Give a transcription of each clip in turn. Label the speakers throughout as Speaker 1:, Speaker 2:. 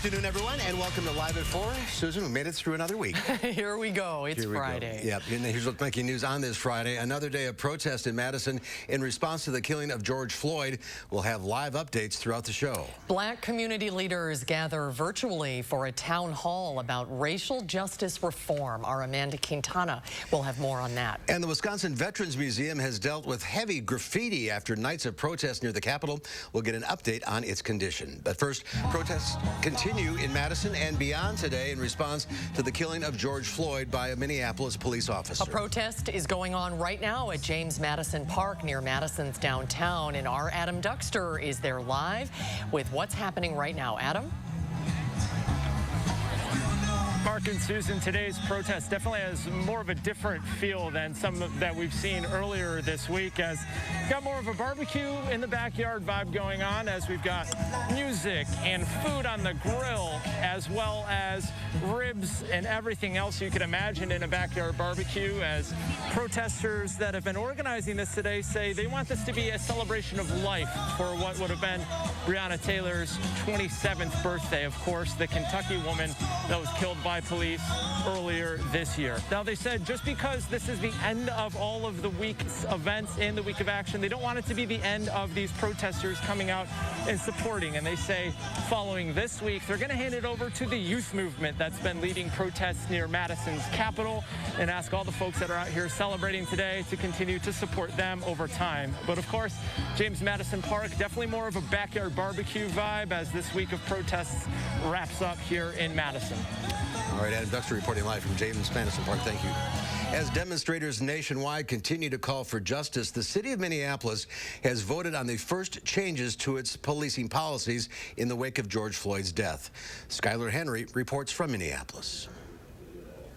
Speaker 1: afternoon, everyone, and welcome to Live at 4. Susan, we made it through another week.
Speaker 2: Here we go. It's Friday.
Speaker 1: Yep, and here's what's making news on this Friday. Another day of protest in Madison in response to the killing of George Floyd. We'll have live updates throughout the show.
Speaker 2: Black community leaders gather virtually for a town hall about racial justice reform. Our Amanda Quintana will have more on that.
Speaker 1: And the Wisconsin Veterans Museum has dealt with heavy graffiti after nights of protest near the Capitol. We'll get an update on its condition. But first, protests continue in Madison and beyond today in response to the killing of George Floyd by a Minneapolis police officer.
Speaker 2: A protest is going on right now at James Madison Park near Madison's downtown, and our Adam Duxter is there live with what's happening right now. Adam?
Speaker 3: Mark and Susan, today's protest definitely has more of a different feel than some that we've seen earlier this week, as we've got more of a barbecue in the backyard vibe going on, as we've got music and food on the grill, as well as ribs and everything else you could imagine in a backyard barbecue, as protesters that have been organizing this today say they want this to be a celebration of life for what would have been Breonna Taylor's 27th birthday. Of course, the Kentucky woman that was killed by police earlier this year. Now, they said just because this is the end of all of the week's events in the week of action, they don't want it to be the end of these protesters coming out and supporting. And they say following this week, they're going to hand it over to the youth movement that's been leading protests near Madison's Capitol, and ask all the folks that are out here celebrating today to continue to support them over time. But of course, James Madison Park, definitely more of a backyard barbecue vibe as this week of protests wraps up here in Madison.
Speaker 1: All right, Adam Duxter reporting live from James Madison Park. Thank you. As demonstrators nationwide continue to call for justice, the city of Minneapolis has voted on the first changes to its policing policies in the wake of George Floyd's death. Skylar Henry reports from Minneapolis.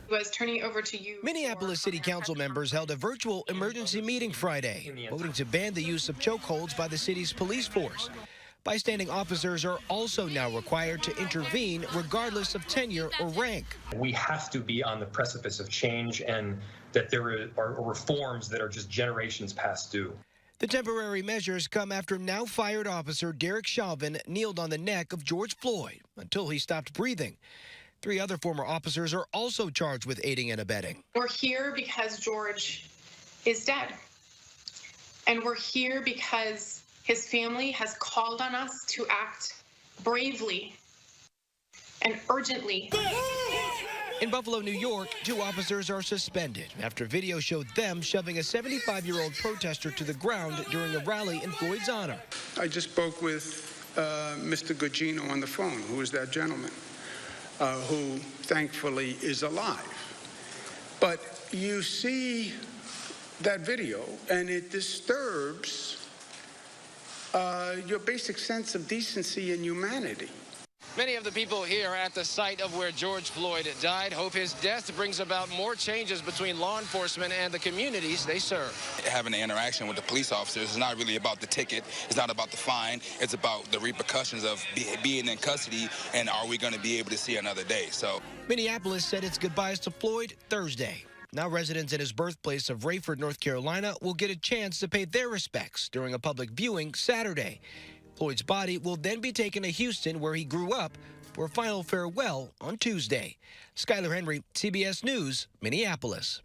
Speaker 4: Was turning over to you.
Speaker 5: Minneapolis City Council members held a virtual emergency meeting Friday, voting to ban the use of chokeholds by the city's police force. Bystanding officers are also now required to intervene regardless of tenure or rank.
Speaker 6: We have to be on the precipice of change, and that there are reforms that are just generations past due.
Speaker 5: The temporary measures come after now fired officer Derek Chauvin kneeled on the neck of George Floyd until he stopped breathing. 3 other former officers are also charged with aiding and abetting.
Speaker 4: We're here because George is dead. And we're here because his family has called on us to act bravely and urgently.
Speaker 5: In Buffalo, New York, 2 officers are suspended after video showed them shoving a 75-year-old protester to the ground during a rally in Floyd's honor.
Speaker 7: I just spoke with Mr. Gugino on the phone, who is that gentleman, who thankfully is alive. But you see that video, and it disturbs your basic sense of decency and humanity.
Speaker 8: Many of the people here at the site of where George Floyd died hope his death brings about more changes between law enforcement and the communities they serve.
Speaker 9: Having an interaction with the police officers is not really about the ticket. It's not about the fine. It's about the repercussions of being in custody, and are we going to be able to see another day? So
Speaker 5: Minneapolis said its goodbyes to Floyd Thursday. Now residents in his birthplace of Rayford, North Carolina, will get a chance to pay their respects during a public viewing Saturday. Floyd's body will then be taken to Houston, where he grew up, for a final farewell on Tuesday. Skylar Henry, CBS News, Minneapolis.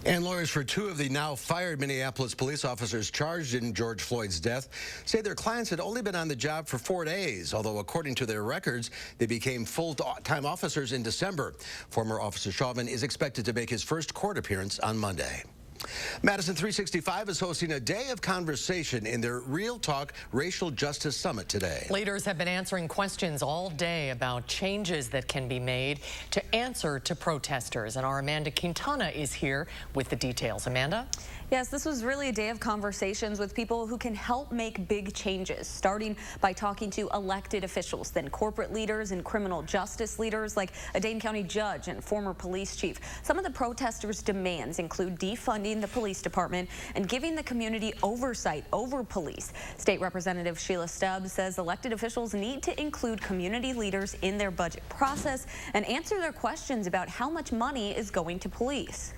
Speaker 1: And lawyers for 2 of the now fired Minneapolis police officers charged in George Floyd's death say their clients had only been on the job for 4 days, although according to their records, they became full-time officers in December. Former Officer Chauvin is expected to make his first court appearance on Monday. Madison 365 is hosting a day of conversation in their Real Talk Racial Justice Summit today.
Speaker 2: Leaders have been answering questions all day about changes that can be made to answer to protesters. And our Amanda Quintana is here with the details. Amanda?
Speaker 10: Yes, this was really a day of conversations with people who can help make big changes, starting by talking to elected officials, then corporate leaders and criminal justice leaders like a Dane County judge and former police chief. Some of the protesters' demands include defunding the police department and giving the community oversight over police. State Representative Sheila Stubbs says elected officials need to include community leaders in their budget process and answer their questions about how much money is going to police.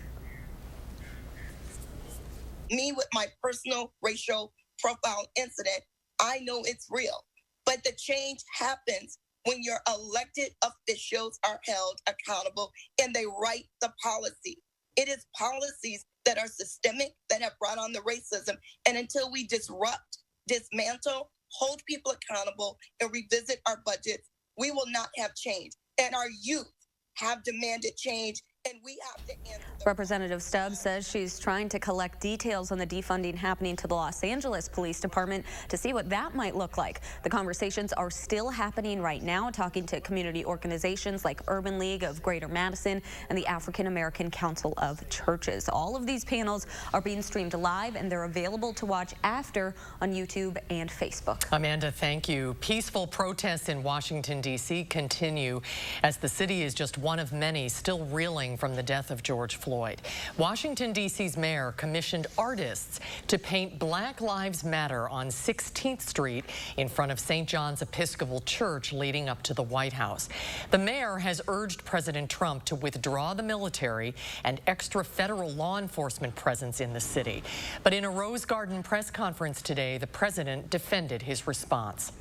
Speaker 11: Me with my personal racial profile incident, I know it's real. But the change happens when your elected officials are held accountable and they write the policy. It is policies that are systemic, that have brought on the racism. And until we disrupt, dismantle, hold people accountable, and revisit our budgets, we will not have change. And our youth have demanded change, and we have to answer.
Speaker 10: Representative Stubbs says she's trying to collect details on the defunding happening to the Los Angeles Police Department to see what that might look like. The conversations are still happening right now, talking to community organizations like Urban League of Greater Madison and the African American Council of Churches. All of these panels are being streamed live, and they're available to watch after on YouTube and Facebook.
Speaker 2: Amanda, thank you. Peaceful protests in Washington, D.C. continue as the city is just one of many still reeling from the death of George Floyd. Washington, D.C.'s mayor commissioned artists to paint Black Lives Matter on 16th Street in front of St. John's Episcopal Church leading up to the White House. The mayor has urged President Trump to withdraw the military and extra federal law enforcement presence in the city. But in a Rose Garden press conference today, the president defended his response.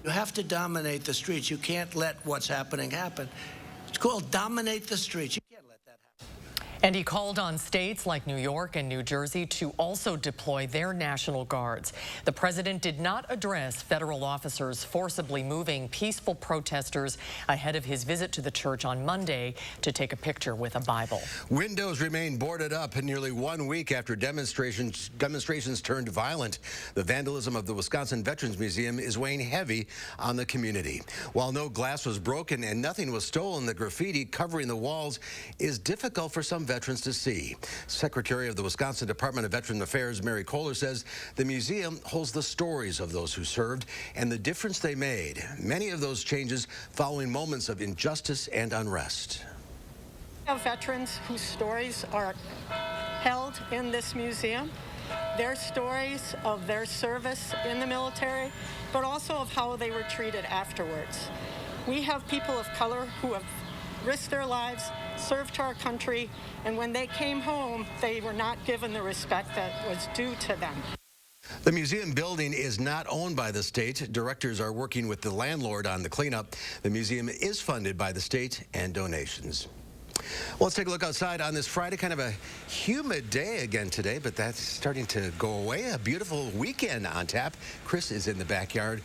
Speaker 12: You have to dominate the streets. You can't let what's happening happen. It's called dominate the streets. You can't let that happen.
Speaker 2: And he called on states like New York and New Jersey to also deploy their National Guards. The president did not address federal officers forcibly moving peaceful protesters ahead of his visit to the church on Monday to take a picture with a Bible.
Speaker 1: Windows remain boarded up nearly 1 week after demonstrations turned violent. The vandalism of the Wisconsin Veterans Museum is weighing heavy on the community. While no glass was broken and nothing was stolen, the graffiti covering the walls is difficult for some veterans to see. Secretary of the Wisconsin Department of Veteran Affairs, Mary Kohler, says the museum holds the stories of those who served and the difference they made. Many of those changes following moments of injustice and unrest.
Speaker 13: We have veterans whose stories are held in this museum. Their stories of their service in the military, but also of how they were treated afterwards. We have people of color who have risked their lives, served to our country, and when they came home, they were not given the respect that was due to them.
Speaker 1: The museum building is not owned by the state. Directors are working with the landlord on the cleanup. The museum is funded by the state and donations. Well, let's take a look outside on this Friday. Kind of a humid day again today, but that's starting to go away. A beautiful weekend on tap. Chris is in the backyard.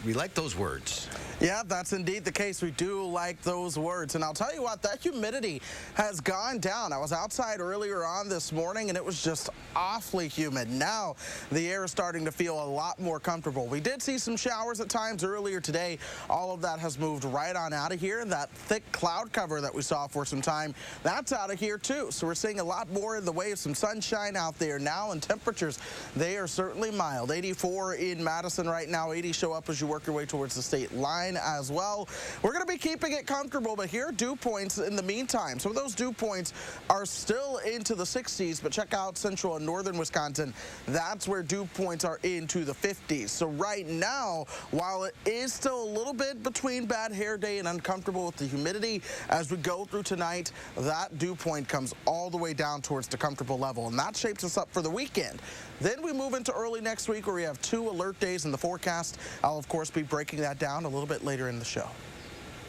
Speaker 1: We like those words.
Speaker 14: Yeah, that's indeed the case. We do like those words. And I'll tell you what, that humidity has gone down. I was outside earlier on this morning, and it was just awfully humid. Now the air is starting to feel a lot more comfortable. We did see some showers at times earlier today. All of that has moved right on out of here. That thick cloud cover that we saw for some time, that's out of here too. So we're seeing a lot more in the way of some sunshine out there now, and temperatures, they are certainly mild. 84 in Madison right now. 80 show up as you work your way towards the state line as well. We're going to be keeping it comfortable, but here are dew points in the meantime. Some of those dew points are still into the 60s, but check out central and northern Wisconsin. That's where dew points are into the 50s. So right now, while it is still a little bit between bad hair day and uncomfortable with the humidity, as we go through tonight, that dew point comes all the way down towards the comfortable level, and that shapes us up for the weekend. Then we move into early next week where we have 2 alert days in the forecast. I'll, of course, be breaking that down a little bit later in the show.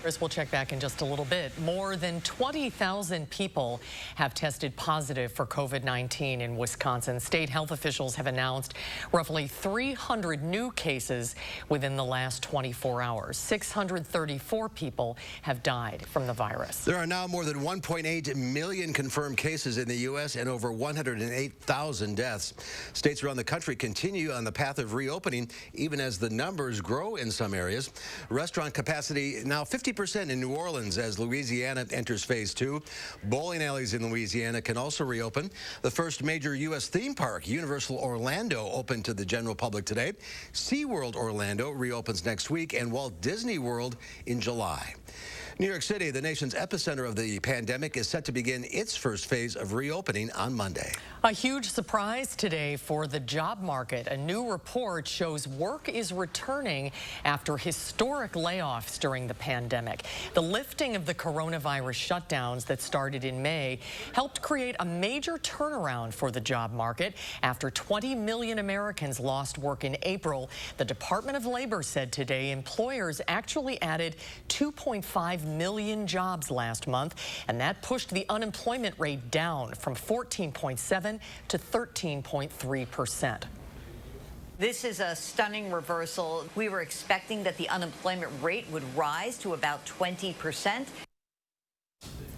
Speaker 2: Chris, we'll check back in just a little bit. More than 20,000 people have tested positive for COVID-19 in Wisconsin. State health officials have announced roughly 300 new cases within the last 24 hours. 634 people have died from the virus.
Speaker 1: There are now more than 1.8 million confirmed cases in the U.S. and over 108,000 deaths. States around the country continue on the path of reopening, even as the numbers grow in some areas. Restaurant capacity now 50% in New Orleans as Louisiana enters phase 2. Bowling alleys in Louisiana can also reopen. The first major U.S. theme park, Universal Orlando, opened to the general public today. SeaWorld Orlando reopens next week, and Walt Disney World in July. New York City, the nation's epicenter of the pandemic, is set to begin its first phase of reopening on Monday.
Speaker 2: A huge surprise today for the job market. A new report shows work is returning after historic layoffs during the pandemic. The lifting of the coronavirus shutdowns that started in May helped create a major turnaround for the job market. After 20 million Americans lost work in April, the Department of Labor said today employers actually added 2.5 million jobs last month, and that pushed the unemployment rate down from 14.7 to 13.3%.
Speaker 15: This is a stunning reversal. We were expecting that the unemployment rate would rise to about 20%.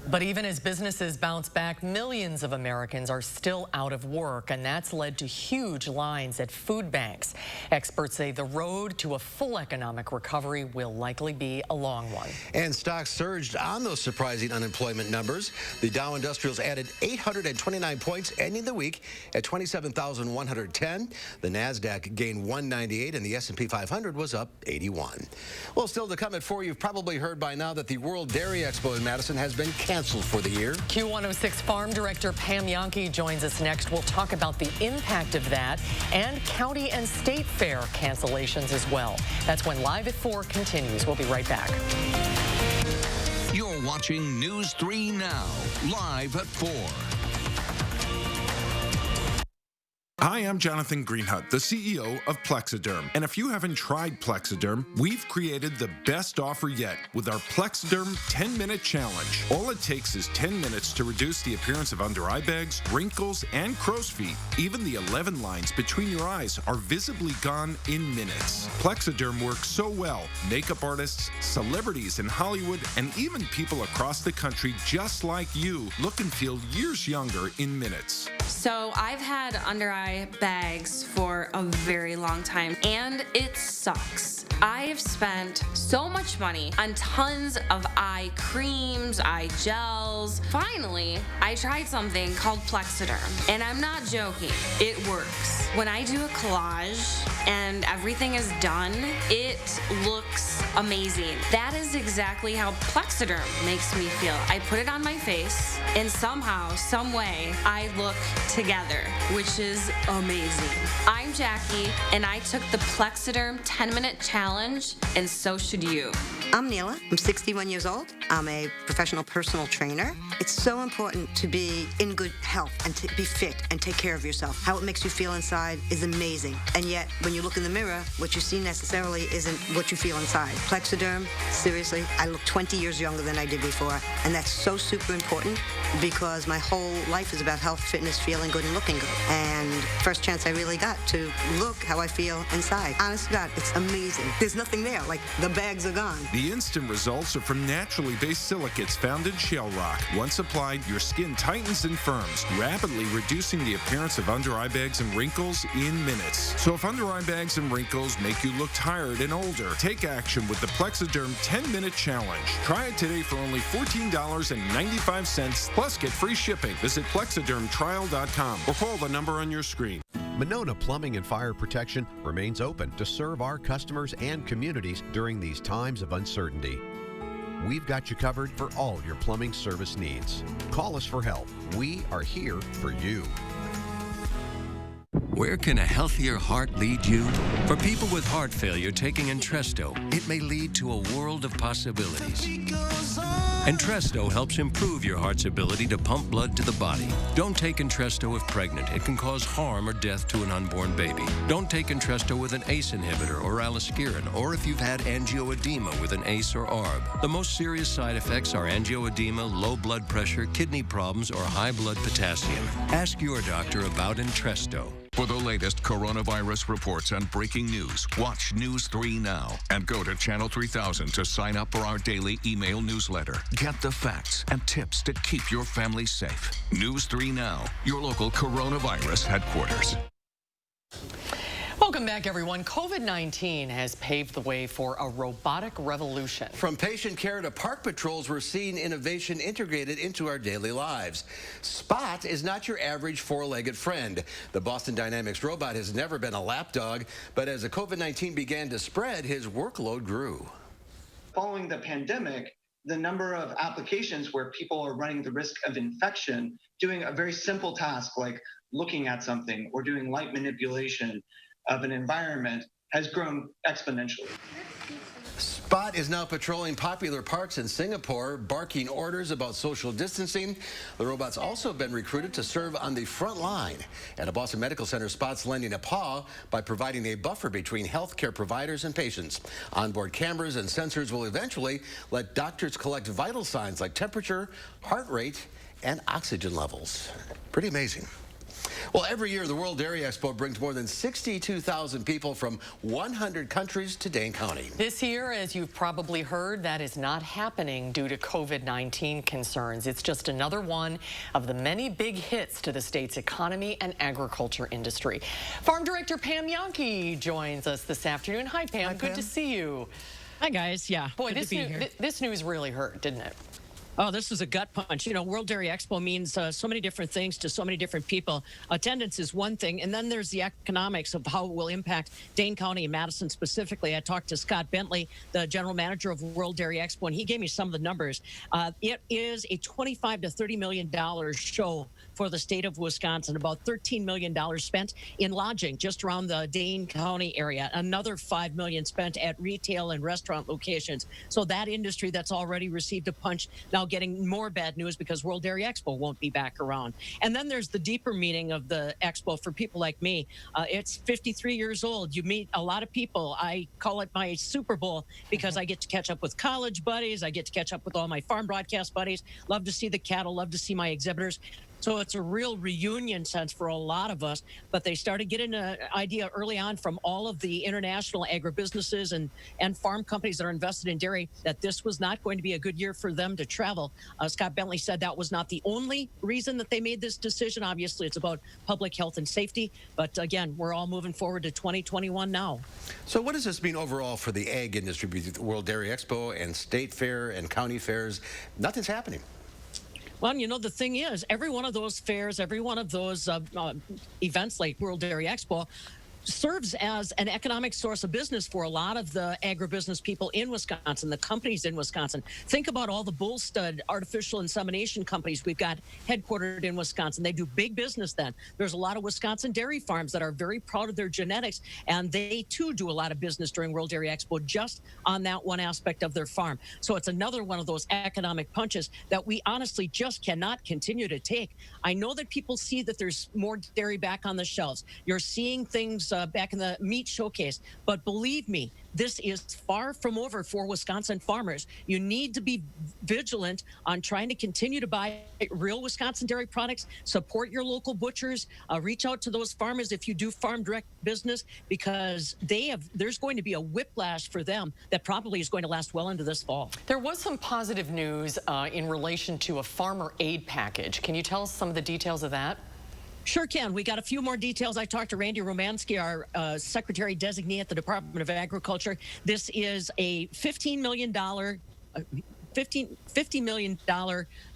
Speaker 2: But even as businesses bounce back, millions of Americans are still out of work, and that's led to huge lines at food banks. Experts say the road to a full economic recovery will likely be a long one.
Speaker 1: And stocks surged on those surprising unemployment numbers. The Dow Industrials added 829 points, ending the week at 27,110. The NASDAQ gained 198, and the S&P 500 was up 81. Well, still to come at 4, you've probably heard by now that the World Dairy Expo in Madison has been canceled for the year.
Speaker 2: Q106 Farm Director Pam Yonke joins us next. We'll talk about the impact of that and county and state fair cancellations as well. That's when Live at 4 continues. We'll be right back.
Speaker 16: You're watching News 3 Now, live at 4.
Speaker 17: Hi, I'm Jonathan Greenhut, the CEO of Plexiderm. And if you haven't tried Plexiderm, we've created the best offer yet with our Plexiderm 10-minute challenge. All it takes is 10 minutes to reduce the appearance of under eye bags, wrinkles, and crow's feet. Even the 11 lines between your eyes are visibly gone in minutes. Plexiderm works so well, makeup artists, celebrities in Hollywood, and even people across the country just like you look and feel years younger in minutes.
Speaker 18: So I've had under eye bags for a very long time, and it sucks. I have spent so much money on tons of eye creams, eye gels. Finally, I tried something called Plexiderm, and I'm not joking. It works. When I do a collage and everything is done, it looks amazing. That is exactly how Plexiderm makes me feel. I put it on my face, and somehow, some way, I look together, which is amazing. I'm Jackie, and I took the Plexiderm 10-minute challenge, and so should you.
Speaker 19: I'm Neela. I'm 61 years old. I'm a professional personal trainer. It's so important to be in good health and to be fit and take care of yourself. How it makes you feel inside is amazing. And yet, when you look in the mirror, what you see necessarily isn't what you feel inside. Plexiderm, seriously, I look 20 years younger than I did before. And that's so super important because my whole life is about health, fitness, feeling good, and looking good. And first chance I really got to look how I feel inside. Honest to God, it's amazing. There's nothing there. Like, the bags are gone.
Speaker 17: The instant results are from naturally based silicates found in shale rock. Once applied, your skin tightens and firms, rapidly reducing the appearance of under eye bags and wrinkles in minutes. So if under eye bags and wrinkles make you look tired and older, take action with the Plexiderm 10-minute challenge. Try it today for only $14.95, plus get free shipping. Visit plexidermtrial.com or call the number on your screen.
Speaker 20: Monona Plumbing and Fire Protection remains open to serve our customers and communities during these times of uncertainty. We've got you covered for all your plumbing service needs. Call us for help. We are here for you.
Speaker 21: Where can a healthier heart lead you? For people with heart failure taking Entresto, it may lead to a world of possibilities. Entresto helps improve your heart's ability to pump blood to the body. Don't take Entresto if pregnant. It can cause harm or death to an unborn baby. Don't take Entresto with an ACE inhibitor or aliskiren, or if you've had angioedema with an ACE or ARB. The most serious side effects are angioedema, low blood pressure, kidney problems, or high blood potassium. Ask your doctor about Entresto.
Speaker 16: For the latest coronavirus reports and breaking news, watch News 3 Now and go to Channel 3000 to sign up for our daily email newsletter. Get the facts and tips to keep your family safe. News 3 Now, your local coronavirus headquarters.
Speaker 2: Welcome back, everyone. COVID-19 has paved the way for a robotic revolution.
Speaker 1: From patient care to park patrols, we're seeing innovation integrated into our daily lives. Spot is not your average four-legged friend. The Boston Dynamics robot has never been a lapdog, but as the COVID-19 began to spread, his workload grew.
Speaker 22: Following the pandemic,
Speaker 3: the number of applications where people are running the risk of infection doing a very simple task like looking at something or doing light manipulation of an environment has grown exponentially.
Speaker 1: Spot is now patrolling popular parks in Singapore, barking orders about social distancing. The robot's also been recruited to serve on the front line. At a Boston Medical Center, Spot's lending a paw by providing a buffer between healthcare providers and patients. Onboard cameras and sensors will eventually let doctors collect vital signs like temperature, heart rate, and oxygen levels. Pretty amazing. Well, every year, the World Dairy Expo brings more than 62,000 people from 100 countries to Dane County.
Speaker 2: This year, as you've probably heard, that is not happening due to COVID-19 concerns. It's just another one of the many big hits to the state's economy and agriculture industry. Farm Director Pam Yankee joins us this afternoon. Hi, Pam.
Speaker 22: Hi,
Speaker 2: Good
Speaker 22: Pam.
Speaker 2: to see you.
Speaker 22: Hi, guys. Yeah.
Speaker 2: Boy,
Speaker 22: good to be here.
Speaker 2: this news really hurt, didn't it?
Speaker 22: Oh, this is a gut punch. You know, World Dairy Expo means so many different things to so many different people. Attendance is one thing, and then there's the economics of how it will impact Dane County and Madison specifically. I talked to Scott Bentley, the general manager of World Dairy Expo, and he gave me some of the numbers. It is a $25 to $30 million show for the state of Wisconsin, about $13 million spent in lodging just around the Dane County area, another $5 million spent at retail and restaurant locations. So that industry that's already received a punch now getting more bad news because World Dairy Expo won't be back around. And then there's the deeper meaning of the expo for people like me. It's 53 years old. You meet a lot of people. I call it my Super Bowl because I get to catch up with college buddies. I get to catch up with all my farm broadcast buddies. Love to see the cattle, love to see my exhibitors. So it's a real reunion sense for a lot of us, but they started getting an idea early on from all of the international agribusinesses and farm companies that are invested in dairy that this was not going to be a good year for them to travel. Scott Bentley said that was not the only reason that they made this decision. Obviously, it's about public health and safety, but again, we're all moving forward to 2021 now.
Speaker 1: So what does this mean overall for the ag industry, the World Dairy Expo and state fair and county fairs? Nothing's happening.
Speaker 22: Well, you know, the thing is, every one of those fairs, every one of those events like World Dairy Expo serves as an economic source of business for a lot of the agribusiness people in Wisconsin, the companies in Wisconsin. Think about all the bull stud artificial insemination companies we've got headquartered in Wisconsin. They do big business then. There's a lot of Wisconsin dairy farms that are very proud of their genetics, and they too do a lot of business during World Dairy Expo just on that one aspect of their farm. So it's another one of those economic punches that we honestly just cannot continue to take. I know that people see that there's more dairy back on the shelves. You're seeing things back in the meat showcase. But believe me, this is far from over for Wisconsin farmers. You need to be vigilant on trying to continue to buy real Wisconsin dairy products, support your local butchers, reach out to those farmers if you do farm direct business, because there's going to be a whiplash for them that probably is going to last well into this fall.
Speaker 2: There was some positive news in relation to a farmer aid package. Can you tell us some of the details of that?
Speaker 22: Sure can. We got a few more details. I talked to Randy Romansky, our secretary designee at the Department of Agriculture. This is a $50 million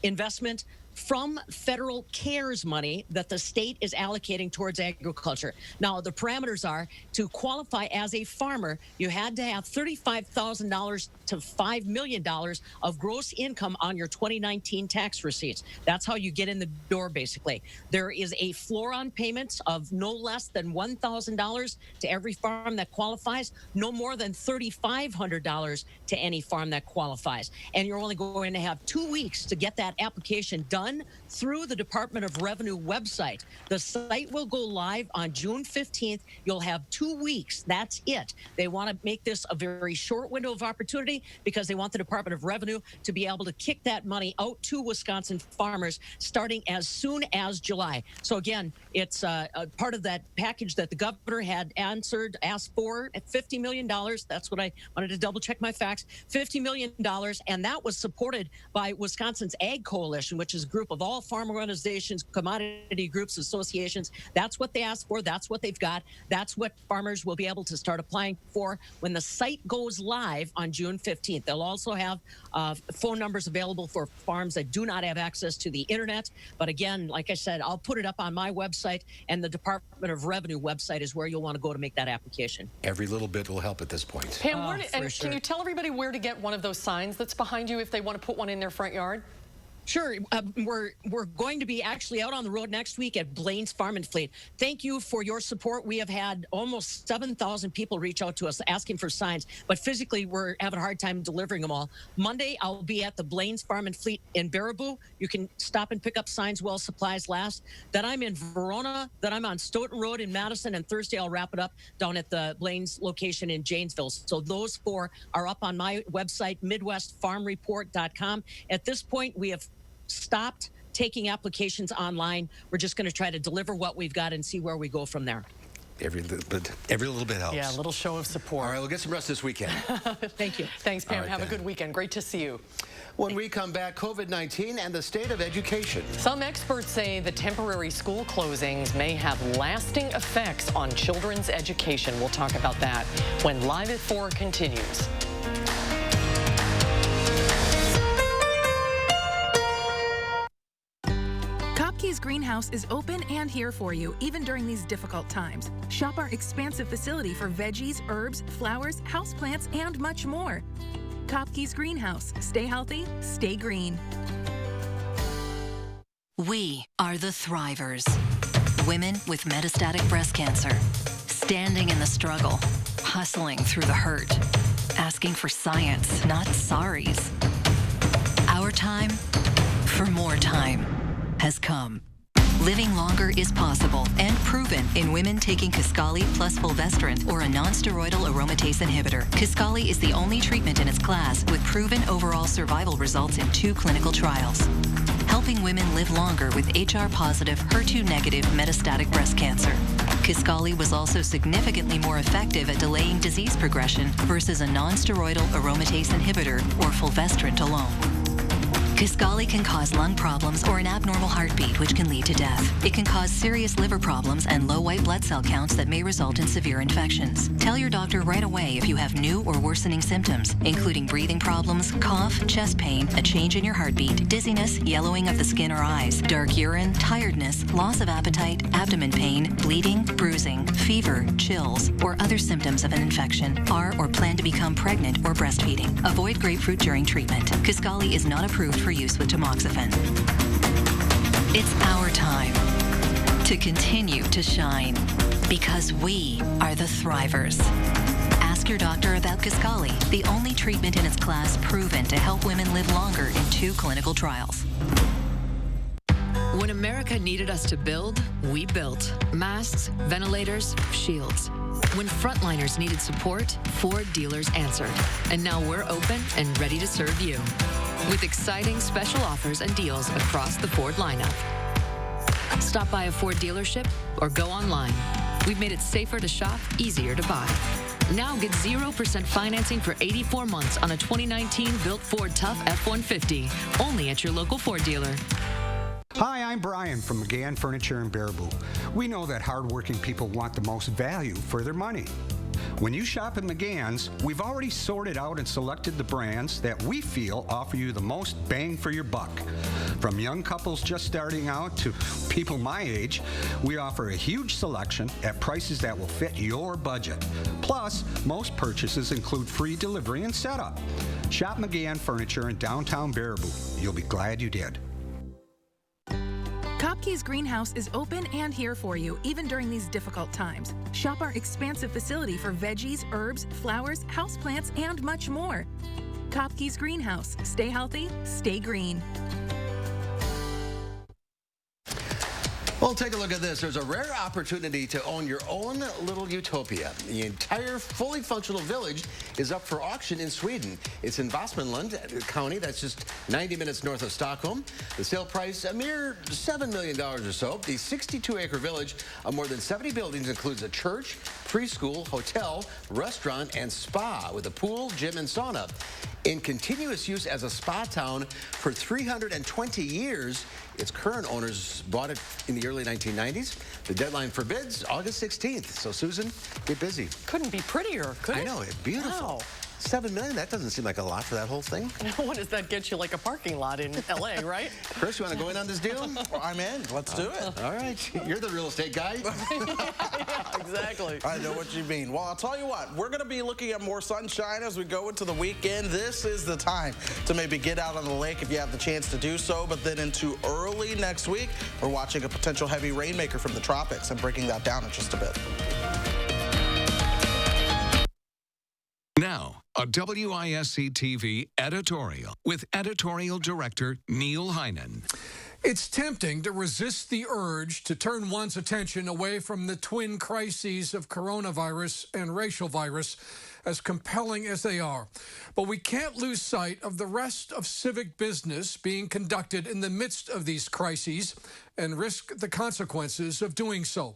Speaker 22: investment from federal CARES money that the state is allocating towards agriculture. Now, the parameters are to qualify as a farmer, you had to have $35,000 to $5 million of gross income on your 2019 tax receipts. That's how you get in the door, basically. There is a floor on payments of no less than $1,000 to every farm that qualifies, no more than $3,500 to any farm that qualifies. And you're only going to have 2 weeks to get that application done through the Department of Revenue website. The site will go live on June 15th. You'll have 2 weeks. That's it. They want to make this a very short window of opportunity because they want the Department of Revenue to be able to kick that money out to Wisconsin farmers starting as soon as July. So again, it's a part of that package that the governor had asked for at $50 million. That's what I wanted to double check my facts. $50 million. And that was supported by Wisconsin's Ag Coalition, which is a group of all farm organizations, commodity groups, associations. That's what they asked for. That's what they've got. That's what farmers will be able to start applying for when the site goes live on June 15th. They'll also have phone numbers available for farms that do not have access to the internet. But again, like I said, I'll put it up on my website, and the Department of Revenue website is where you'll want to go to make that application.
Speaker 1: Every little bit will help at this point.
Speaker 2: Pam, can you tell everybody where to get one of those signs that's behind you if they want to put one in their front yard?
Speaker 22: Sure. We're going to be actually out on the road next week at Blaine's Farm and Fleet. Thank you for your support. We have had almost 7,000 people reach out to us asking for signs, but physically we're having a hard time delivering them all. Monday, I'll be at the Blaine's Farm and Fleet in Baraboo. You can stop and pick up signs while supplies last. Then I'm in Verona. Then I'm on Stoughton Road in Madison. And Thursday, I'll wrap it up down at the Blaine's location in Janesville. So those 4 are up on my website, MidwestFarmReport.com. At this point, we have stopped taking applications online. We're just going to try to deliver what we've got and see where we go from there.
Speaker 1: Every little bit helps.
Speaker 2: Yeah, a little show of support.
Speaker 1: All right, we'll get some rest this weekend.
Speaker 22: Thank you.
Speaker 2: Thanks, Pam.
Speaker 1: Right,
Speaker 2: have a good weekend. Great to see you.
Speaker 1: When we come back, COVID-19 and the state of education.
Speaker 2: Some experts say the temporary school closings may have lasting effects on children's education. We'll talk about that when Live at 4 continues.
Speaker 4: Kopke's Greenhouse is open and here for you, even during these difficult times. Shop our expansive facility for veggies, herbs, flowers, houseplants, and much more. Kopke's Greenhouse. Stay healthy, stay green.
Speaker 6: We are the Thrivers. Women with metastatic breast cancer. Standing in the struggle. Hustling through the hurt. Asking for science, not sorries. Our time for more time has come. Living longer is possible and proven in women taking Kisqali plus fulvestrant or a non-steroidal aromatase inhibitor. Kisqali is the only treatment in its class with proven overall survival results in 2 clinical trials, helping women live longer with HR-positive, HER2-negative metastatic breast cancer. Kisqali was also significantly more effective at delaying disease progression versus a non-steroidal aromatase inhibitor or fulvestrant alone. Kisqali can cause lung problems or an abnormal heartbeat, which can lead to death. It can cause serious liver problems and low white blood cell counts that may result in severe infections. Tell your doctor right away if you have new or worsening symptoms, including breathing problems, cough, chest pain, a change in your heartbeat, dizziness, yellowing of the skin or eyes, dark urine, tiredness, loss of appetite, abdomen pain, bleeding, bruising, fever, chills, or other symptoms of an infection, are or plan to become pregnant or breastfeeding. Avoid grapefruit during treatment. Kisqali is not approved for use with tamoxifen. It's our time to continue to shine because we are the Thrivers. Ask your doctor about Kisqali, the only treatment in its class proven to help women live longer in 2 clinical trials.
Speaker 23: When America needed us to build, we built. Masks, ventilators, shields. When frontliners needed support, Ford dealers answered. And now we're open and ready to serve you with exciting special offers and deals across the Ford lineup. Stop by a Ford dealership or go online. We've made it safer to shop, easier to buy. Now get 0% financing for 84 months on a 2019 built Ford Tough F-150, only at your local Ford dealer.
Speaker 24: Hi, I'm Brian from McGann Furniture in Baraboo. We know that hardworking people want the most value for their money. When you shop at McGann's, we've already sorted out and selected the brands that we feel offer you the most bang for your buck. From young couples just starting out to people my age, we offer a huge selection at prices that will fit your budget. Plus, most purchases include free delivery and setup. Shop McGann Furniture in downtown Baraboo. You'll be glad you did.
Speaker 4: Kopke's Greenhouse is open and here for you, even during these difficult times. Shop our expansive facility for veggies, herbs, flowers, houseplants, and much more. Kopke's Greenhouse. Stay healthy, stay green.
Speaker 1: Well, take a look at this. There's a rare opportunity to own your own little utopia. The entire fully functional village is up for auction in Sweden. It's in Västmanland County. That's just 90 minutes north of Stockholm. The sale price, a mere $7 million or so. The 62-acre village of more than 70 buildings includes a church, preschool, hotel, restaurant, and spa with a pool, gym, and sauna. In continuous use as a spa town for 320 years, its current owners bought it in the early 1990s. The deadline for bids, August 16th. So, Susan, get busy.
Speaker 2: Couldn't be prettier, could it?
Speaker 1: I know, it's beautiful.
Speaker 2: Wow.
Speaker 1: $7 million, that doesn't seem like a lot for that whole thing.
Speaker 2: What does that get you, like a parking lot in L.A., right?
Speaker 1: Chris, you want to go in on this deal?
Speaker 14: Well, I'm in. Let's do it.
Speaker 1: All right. You're the real estate guy.
Speaker 2: Yeah, exactly.
Speaker 14: I know what you mean. Well, I'll tell you what. We're going to be looking at more sunshine as we go into the weekend. This is the time to maybe get out on the lake if you have the chance to do so. But then into early next week, we're watching a potential heavy rainmaker from the tropics and breaking that down in just a bit.
Speaker 16: Now, a WISC-TV editorial with editorial director Neil Heinen.
Speaker 5: It's tempting to resist the urge to turn one's attention away from the twin crises of coronavirus and racial virus, as compelling as they are. But we can't lose sight of the rest of civic business being conducted in the midst of these crises and risk the consequences of doing so.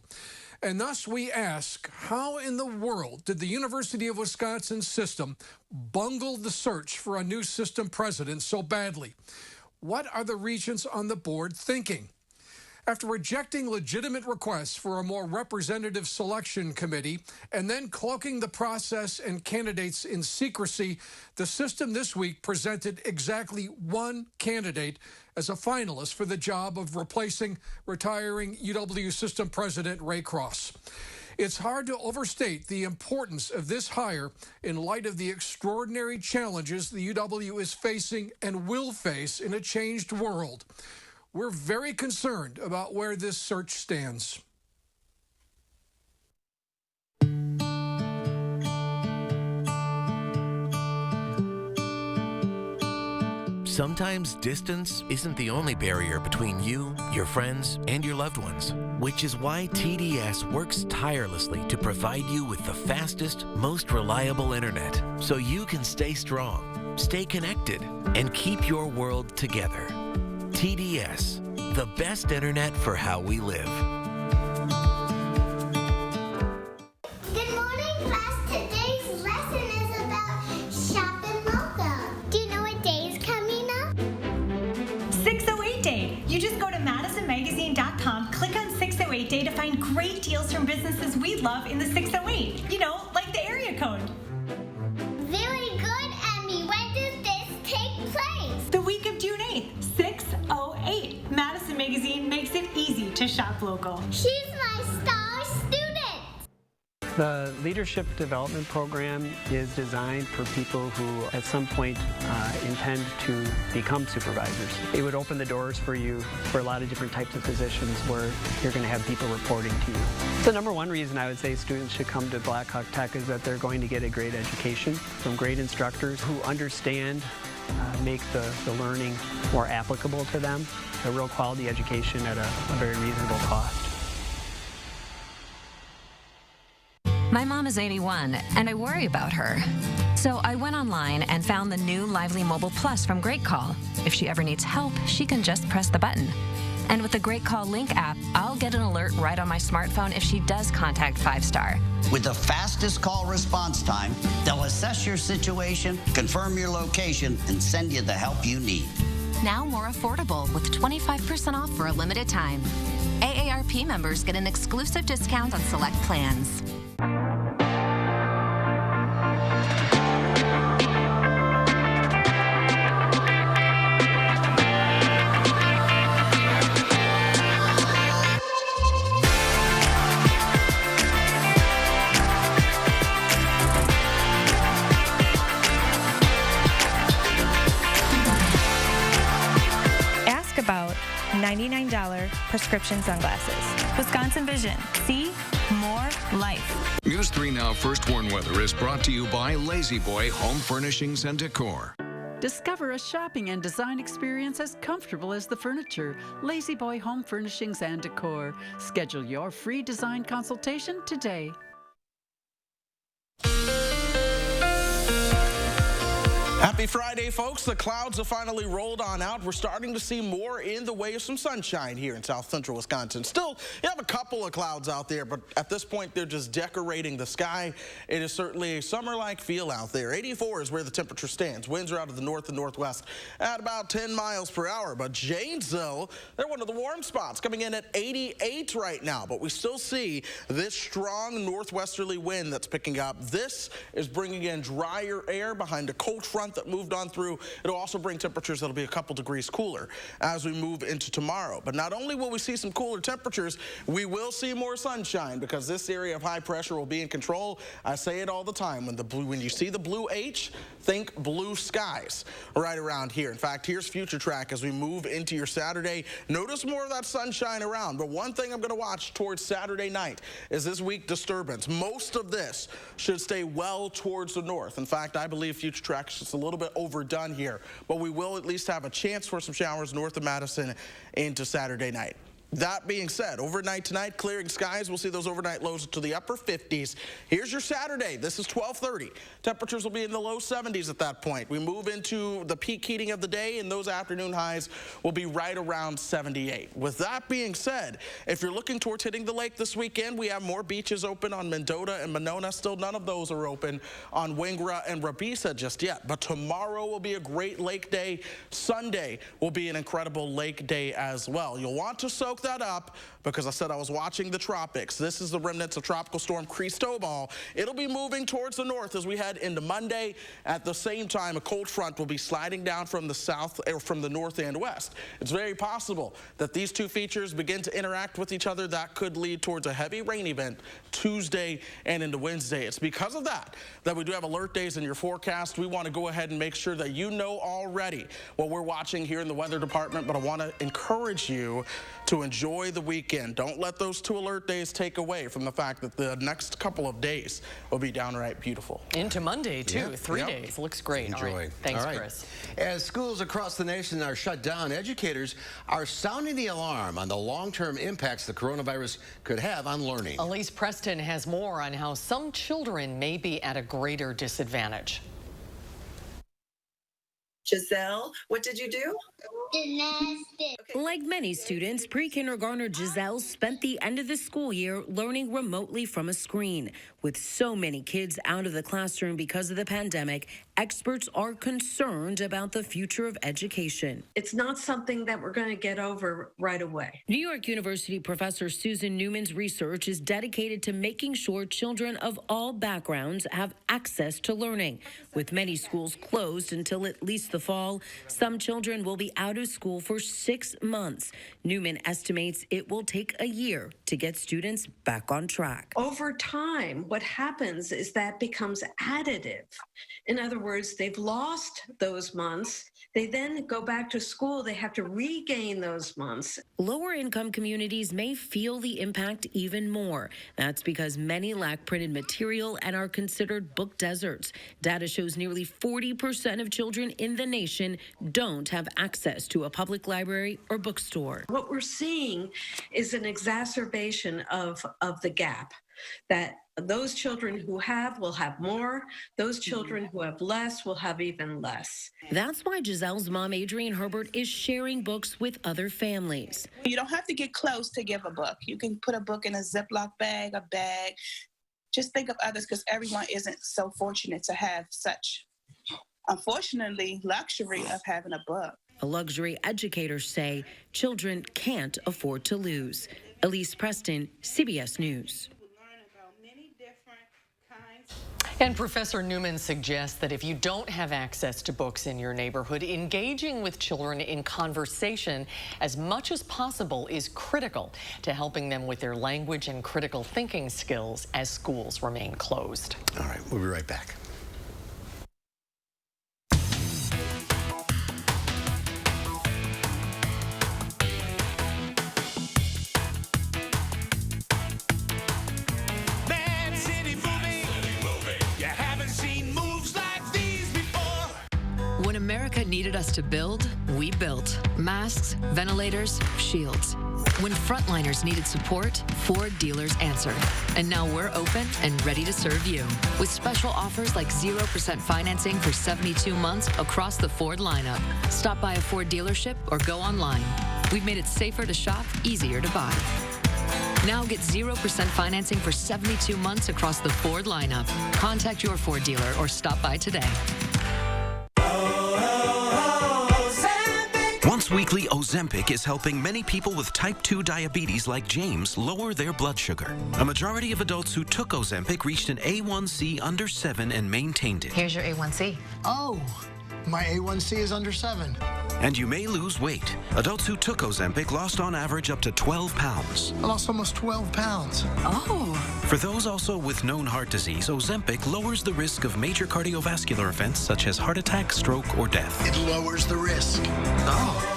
Speaker 5: And thus we ask, how in the world did the University of Wisconsin system bungle the search for a new system president so badly? What are the regents on the board thinking? After rejecting legitimate requests for a more representative selection committee and then cloaking the process and candidates in secrecy, the system this week presented exactly one candidate as a finalist for the job of replacing retiring UW system president Ray Cross. It's hard to overstate the importance of this hire in light of the extraordinary challenges the UW is facing and will face in a changed world. We're very concerned about where this search stands.
Speaker 7: Sometimes distance isn't the only barrier between you, your friends, and your loved ones, which is why TDS works tirelessly to provide you with the fastest, most reliable internet so you can stay strong, stay connected, and keep your world together. TDS, the best internet for how we live.
Speaker 8: Good morning, class. Today's lesson is about shop and local. Do you know what day is coming up?
Speaker 9: 608 Day. You just go to MadisonMagazine.com, click on 608 Day to find great deals from businesses we love in the 608. You know, like the area code.
Speaker 8: Very good, Emmy. When does this take place?
Speaker 9: The week of June 8th, 608. Madison Magazine makes it easy to shop local.
Speaker 8: She's my star student.
Speaker 25: The Leadership Development Program is designed for people who at some point intend to become supervisors. It would open the doors for you for a lot of different types of positions where you're going to have people reporting to you. The number one reason I would say students should come to Blackhawk Tech is that they're going to get a great education from great instructors who understand, make the learning more applicable to them, a real quality education at a very reasonable cost.
Speaker 26: My mom is 81, and I worry about her. So I went online and found the new Lively Mobile Plus from Great Call. If she ever needs help, she can just press the button. And with the Great Call Link app, I'll get an alert right on my smartphone if she does contact 5-Star.
Speaker 27: With the fastest call response time, they'll assess your situation, confirm your location, and send you the help you need.
Speaker 26: Now more affordable with 25% off for a limited time. AARP members get an exclusive discount on select plans.
Speaker 28: About $99 prescription sunglasses. Wisconsin Vision. See more life.
Speaker 16: News 3 Now First Warn Weather is brought to you by Lazy Boy Home Furnishings and Decor.
Speaker 29: Discover a shopping and design experience as comfortable as the furniture. Lazy Boy Home Furnishings and Decor. Schedule your free design consultation today.
Speaker 14: Happy Friday, folks. The clouds have finally rolled on out. We're starting to see more in the way of some sunshine here in south central Wisconsin. Still, you have a couple of clouds out there, but at this point, they're just decorating the sky. It is certainly a summer-like feel out there. 84 is where the temperature stands. Winds are out of the north and northwest at about 10 miles per hour. But Janesville, they're one of the warm spots, coming in at 88 right now. But we still see this strong northwesterly wind that's picking up. This is bringing in drier air behind a cold front that moved on through. It'll also bring temperatures that'll be a couple degrees cooler as we move into tomorrow. But not only will we see some cooler temperatures, we will see more sunshine because this area of high pressure will be in control. I say it all the time. When you see the blue H, think blue skies right around here. In fact, here's future track as we move into your Saturday. Notice more of that sunshine around. But one thing I'm going to watch towards Saturday night is this weak disturbance. Most of this should stay well towards the north. In fact, I believe future track is just a little bit overdone here, but we will at least have a chance for some showers north of Madison into Saturday night. That being said, overnight tonight, clearing skies. We'll see those overnight lows to the upper 50s. Here's your Saturday. This is 12:30. Temperatures will be in the low 70s at that point. We move into the peak heating of the day, and those afternoon highs will be right around 78. With that being said, if you're looking towards hitting the lake this weekend, we have more beaches open on Mendota and Monona. Still, none of those are open on Wingra and Rabisa just yet. But tomorrow will be a great lake day. Sunday will be an incredible lake day as well. You'll want to soak that up because I said I was watching the tropics. This is the remnants of Tropical Storm Cristobal. It'll be moving towards the north as we head into Monday. At the same time, a cold front will be sliding down from the south or from the north and west. It's very possible that these two features begin to interact with each other. That could lead towards a heavy rain event Tuesday and into Wednesday. It's because of that we do have alert days in your forecast. We want to go ahead and make sure that you know already what we're watching here in the weather department, but I want to encourage you to enjoy the weekend. Don't let those 2 alert days take away from the fact that the next couple of days will be downright beautiful.
Speaker 2: Into Monday, too. 3 days. Looks great.
Speaker 1: Enjoy.
Speaker 2: All right. Thanks, Chris.
Speaker 1: As schools across the nation are shut down, educators are sounding the alarm on the long-term impacts the coronavirus could have on learning.
Speaker 2: Elise Preston has more on how some children may be at a greater disadvantage.
Speaker 10: Giselle, what did you do?
Speaker 8: Gymnastics.
Speaker 11: Like many students, pre-kindergartner Giselle spent the end of the school year learning remotely from a screen. With so many kids out of the classroom because of the pandemic, experts are concerned about the future of education.
Speaker 10: It's not something that we're going to get over right away.
Speaker 11: New York University professor Susan Newman's research is dedicated to making sure children of all backgrounds have access to learning. With many schools closed until at least the fall, some children will be out of school for 6 months. Newman estimates it will take a year to get students back on track.
Speaker 10: Over time, what happens is that becomes additive. In other words, they've lost those months. They then go back to school. They have to regain those months.
Speaker 11: Lower income communities may feel the impact even more. That's because many lack printed material and are considered book deserts. Data shows nearly 40% of children in the nation don't have access to a public library or bookstore.
Speaker 10: What we're seeing is an exacerbation of the gap, that those children who have will have more. Those children who have less will have even less.
Speaker 11: That's why Giselle's mom, Adrienne Herbert, is sharing books with other families.
Speaker 12: You don't have to get close to give a book. You can put a book in a Ziploc bag, a bag. Just think of others because everyone isn't so fortunate to have such, unfortunately, luxury of having a book.
Speaker 11: A luxury educators say children can't afford to lose. Elise Preston, CBS News.
Speaker 2: And Professor Newman suggests that if you don't have access to books in your neighborhood, engaging with children in conversation as much as possible is critical to helping them with their language and critical thinking skills as schools remain closed.
Speaker 1: All right, we'll be right back.
Speaker 23: When America needed us to build, we built. Masks, ventilators, shields. When frontliners needed support, Ford dealers answered. And now we're open and ready to serve you with special offers like 0% financing for 72 months across the Ford lineup. Stop by a Ford dealership or go online. We've made it safer to shop, easier to buy. Now get 0% financing for 72 months across the Ford lineup. Contact your Ford dealer or stop by today.
Speaker 3: Once Weekly Ozempic is helping many people with type 2 diabetes like James lower their blood sugar. A majority of adults who took Ozempic reached an A1C under 7 and maintained it.
Speaker 13: Here's your A1C.
Speaker 15: Oh, my A1C is under 7.
Speaker 3: And you may lose weight. Adults who took Ozempic lost on average up to 12 pounds.
Speaker 15: I lost almost 12 pounds.
Speaker 13: Oh.
Speaker 3: For those also with known heart disease, Ozempic lowers the risk of major cardiovascular events such as heart attack, stroke, or death.
Speaker 15: It lowers the risk. Oh.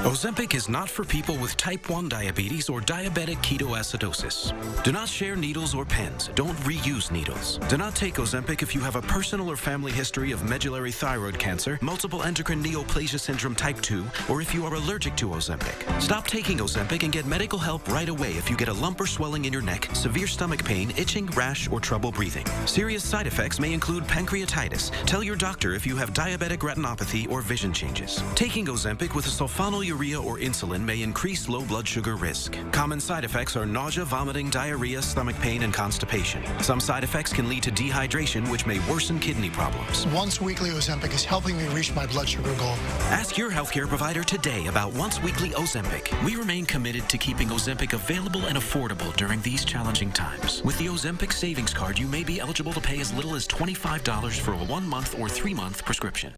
Speaker 3: Ozempic is not for people with type 1 diabetes or diabetic ketoacidosis. Do not share needles or pens. Don't reuse needles. Do not take Ozempic if you have a personal or family history of medullary thyroid cancer, multiple endocrine neoplasia syndrome type 2, or if you are allergic to Ozempic. Stop taking Ozempic and get medical help right away if you get a lump or swelling in your neck, severe stomach pain, itching, rash, or trouble breathing. Serious side effects may include pancreatitis. Tell your doctor if you have diabetic retinopathy or vision changes. Taking Ozempic with a sulfonylurea or insulin may increase low blood sugar risk. Common side effects are nausea, vomiting, diarrhea, stomach pain, and constipation. Some side effects can lead to dehydration, which may worsen kidney problems.
Speaker 15: Once Weekly Ozempic is helping me reach my blood sugar goal.
Speaker 3: Ask your healthcare provider today about Once Weekly Ozempic. We remain committed to keeping Ozempic available and affordable during these challenging times. With the Ozempic Savings Card, you may be eligible to pay as little as $25 for a 1-month or 3-month prescription.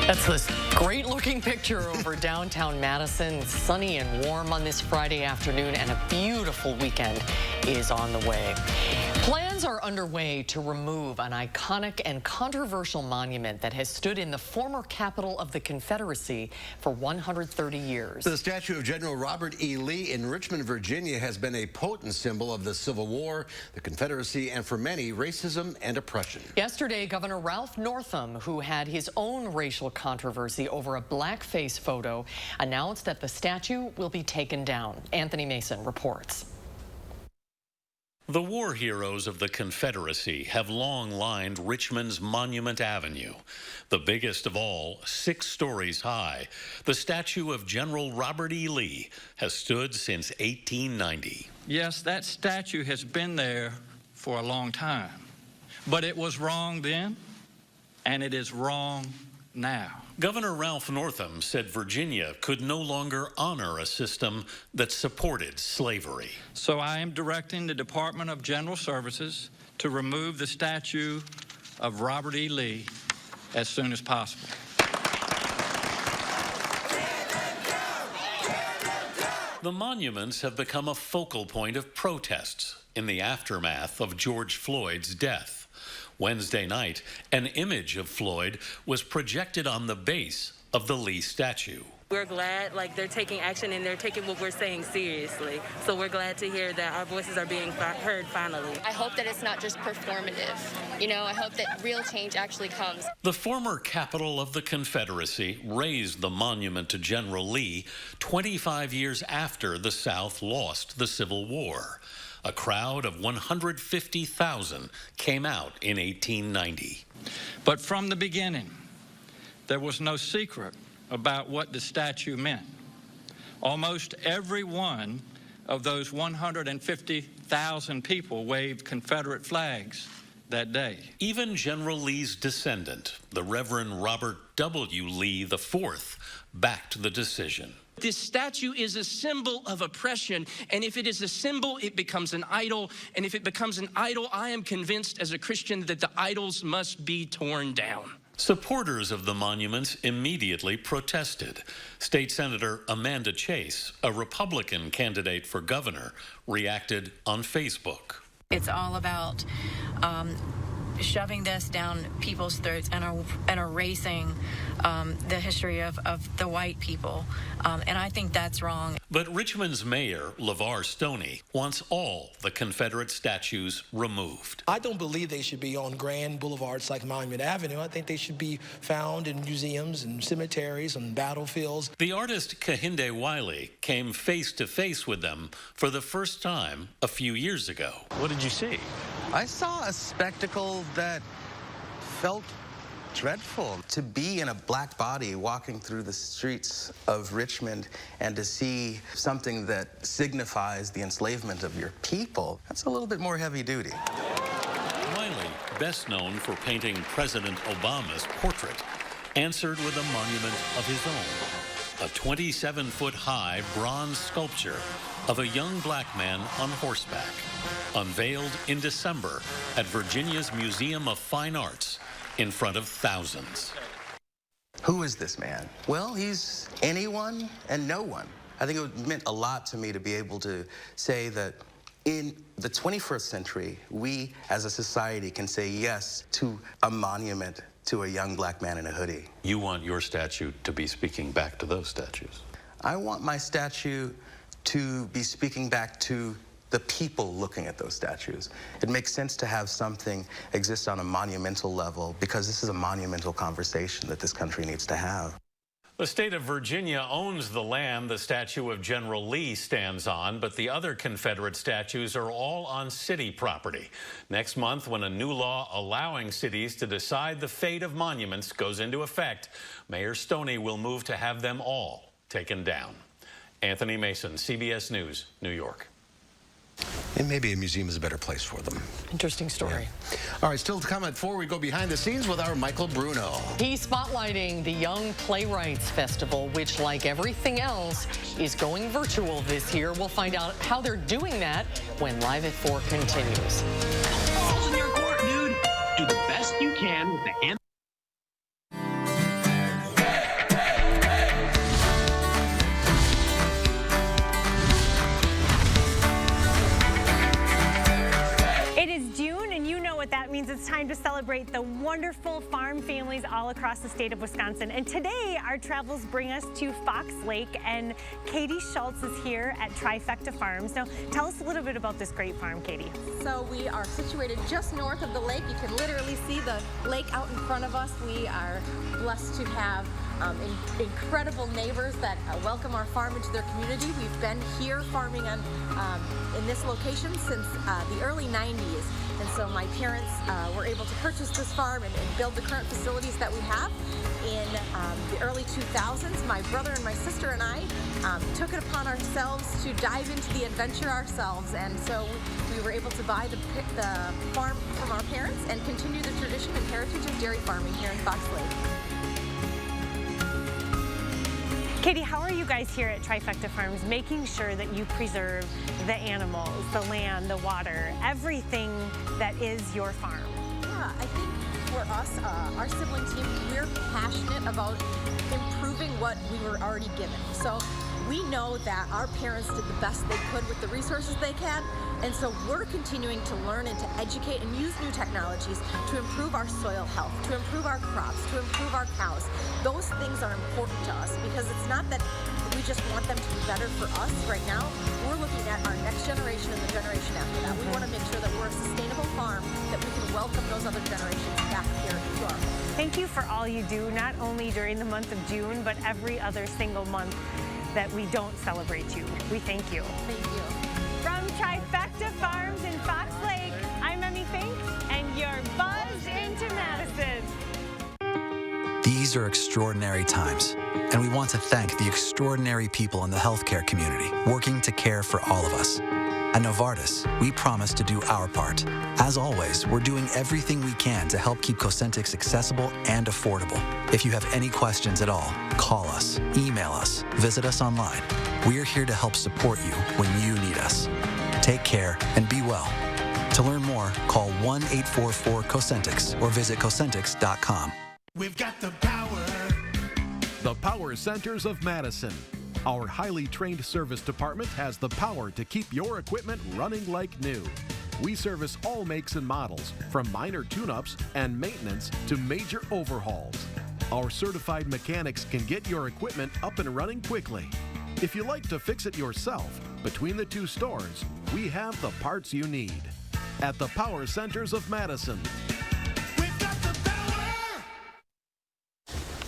Speaker 2: That's this great-looking picture over downtown Madison. It's sunny and warm on this Friday afternoon, and a beautiful weekend is on the way. Plans are underway to remove an iconic and controversial monument that has stood in the former capital of the Confederacy for 130 years.
Speaker 1: The statue of General Robert E. Lee in Richmond, Virginia has been a potent symbol of the Civil War, the Confederacy, and for many, racism and oppression.
Speaker 2: Yesterday, Governor Ralph Northam, who had his own racial controversy over a blackface photo, announced that the statue will be taken down. Anthony Mason reports.
Speaker 17: The war heroes of the Confederacy have long lined Richmond's Monument Avenue. The biggest of all, 6 stories high, the statue of General Robert E. Lee has stood since 1890.
Speaker 18: Yes, that statue has been there for a long time, but it was wrong then, and it is wrong now.
Speaker 17: Governor Ralph Northam said Virginia could no longer honor a system that supported slavery.
Speaker 18: So I am directing the Department of General Services to remove the statue of Robert E. Lee as soon as possible.
Speaker 17: The monuments have become a focal point of protests in the aftermath of George Floyd's death. Wednesday night, an image of Floyd was projected on the base of the Lee statue.
Speaker 19: We're glad, they're taking action and they're taking what we're saying seriously. So we're glad to hear that our voices are being heard finally.
Speaker 20: I hope that it's not just performative. I hope that real change actually comes.
Speaker 17: The former capital of the Confederacy raised the monument to General Lee 25 years after the South lost the Civil War. A crowd of 150,000 came out in 1890.
Speaker 18: But from the beginning, there was no secret about what the statue meant. Almost every one of those 150,000 people waved Confederate flags that day.
Speaker 17: Even General Lee's descendant, the Reverend Robert W. Lee IV, backed the decision.
Speaker 21: This statue is a symbol of oppression, and if it is a symbol, it becomes an idol, and if it becomes an idol, I am convinced as a Christian that the idols must be torn down.
Speaker 17: Supporters of the monuments immediately protested. State Senator Amanda Chase, a Republican candidate for governor, reacted on Facebook.
Speaker 22: It's all about
Speaker 4: shoving this down people's throats and erasing the history of the white people. And I think that's wrong.
Speaker 17: But Richmond's mayor, LeVar Stoney, wants all the Confederate statues removed.
Speaker 5: I don't believe they should be on grand boulevards like Monument Avenue. I think they should be found in museums and cemeteries and battlefields.
Speaker 17: The artist Kehinde Wiley came face to face with them for the first time a few years ago. What did you see?
Speaker 6: I saw a spectacle that felt dreadful. To be in a black body walking through the streets of Richmond and to see something that signifies the enslavement of your people, that's a little bit more heavy duty.
Speaker 17: Wiley, best known for painting President Obama's portrait, answered with a monument of his own, a 27-foot-high bronze sculpture of a young black man on horseback, unveiled in December at Virginia's Museum of Fine Arts in front of thousands.
Speaker 6: Who is this man? Well, he's anyone and no one. I think it meant a lot to me to be able to say that in the 21st century, we as a society can say yes to a monument to a young black man in a hoodie.
Speaker 17: You want your statue to be speaking back to those statues?
Speaker 6: I want my statue to be speaking back to the people looking at those statues. It makes sense to have something exist on a monumental level because this is a monumental conversation that this country needs to have.
Speaker 17: The state of Virginia owns the land the statue of General Lee stands on, but the other Confederate statues are all on city property. Next month, when a new law allowing cities to decide the fate of monuments goes into effect, Mayor Stoney will move to have them all taken down. Anthony Mason, CBS News, New York.
Speaker 1: And maybe a museum is a better place for them.
Speaker 2: Interesting story.
Speaker 1: Yeah. All right, still to come at 4, we go behind the scenes with our Michael Bruno.
Speaker 2: He's spotlighting the Young Playwrights Festival, which, like everything else, is going virtual this year. We'll find out how they're doing that when Live at 4 continues.
Speaker 7: Balls in your court, dude. Do the best you can with the hand.
Speaker 28: It's time to celebrate the wonderful farm families all across the state of Wisconsin. And today, our travels bring us to Fox Lake, and Katie Schultz is here at Trifecta Farms. Now, tell us a little bit about this great farm, Katie.
Speaker 9: So we are situated just north of the lake. You can literally see the lake out in front of us. We are blessed to have incredible neighbors that welcome our farm into their community. We've been here farming on in this location since the early 90s. And so my parents were able to purchase this farm and build the current facilities that we have. In the early 2000s, my brother and my sister and I took it upon ourselves to dive into the adventure ourselves. And so we were able to buy the farm from our parents and continue the tradition and heritage of dairy farming here in Fox Lake.
Speaker 28: Katie, how are you guys here at Trifecta Farms making sure that you preserve the animals, the land, the water, everything that is your farm?
Speaker 9: Yeah, I think for us, our sibling team, we're passionate about improving what we were already given. So we know that our parents did the best they could with the resources they had, and so we're continuing to learn and to educate and use new technologies to improve our soil health, to improve our crops, to improve our cows. Those things are important to us because it's not that we just want them to be better for us right now. We're looking at our next generation and the generation after that. We want to make sure that we're a sustainable farm, that we can welcome those other generations back here to our home.
Speaker 28: Thank you for all you do, not only during the month of June, but every other single month that we don't celebrate you. We thank you.
Speaker 9: Thank you.
Speaker 28: From Trifecta Farms in Fox Lake, I'm Emmy Fink, and you're buzzed into Madison.
Speaker 13: These are extraordinary times, and we want to thank the extraordinary people in the healthcare community working to care for all of us. At Novartis, we promise to do our part. As always, we're doing everything we can to help keep Cosentyx accessible and affordable. If you have any questions at all, call us, email us, visit us online. We're here to help support you when you need us. Take care and be well. To learn more, call 1-844-COSENTYX or visit Cosentyx.com.
Speaker 22: We've got the power. The Power Centers of Madison. Our highly trained service department has the power to keep your equipment running like new. We service all makes and models, from minor tune-ups and maintenance to major overhauls. Our certified mechanics can get your equipment up and running quickly. If you like to fix it yourself, between the two stores, we have the parts you need. At the Power Centers of Madison.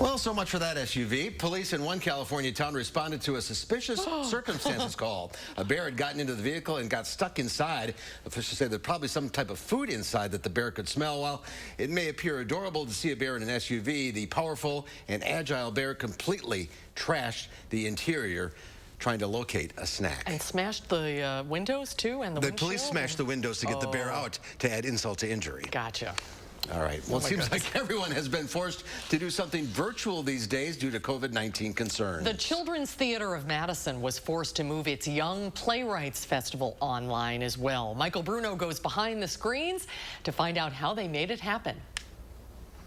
Speaker 1: Well, so much for that SUV. Police in one California town responded to a suspicious circumstances call. A bear had gotten into the vehicle and got stuck inside. Officials say there's probably some type of food inside that the bear could smell. While it may appear adorable to see a bear in an SUV, the powerful and agile bear completely trashed the interior trying to locate a snack.
Speaker 2: And smashed the windows, too, and the windshield?
Speaker 1: Police smashed the windows to get the bear out to add insult to injury.
Speaker 2: Gotcha.
Speaker 1: All right. Well, it seems like everyone has been forced to do something virtual these days due to COVID-19 concerns.
Speaker 2: The Children's Theater of Madison was forced to move its Young Playwrights Festival online as well. Michael Bruno goes behind the screens to find out how they made it happen.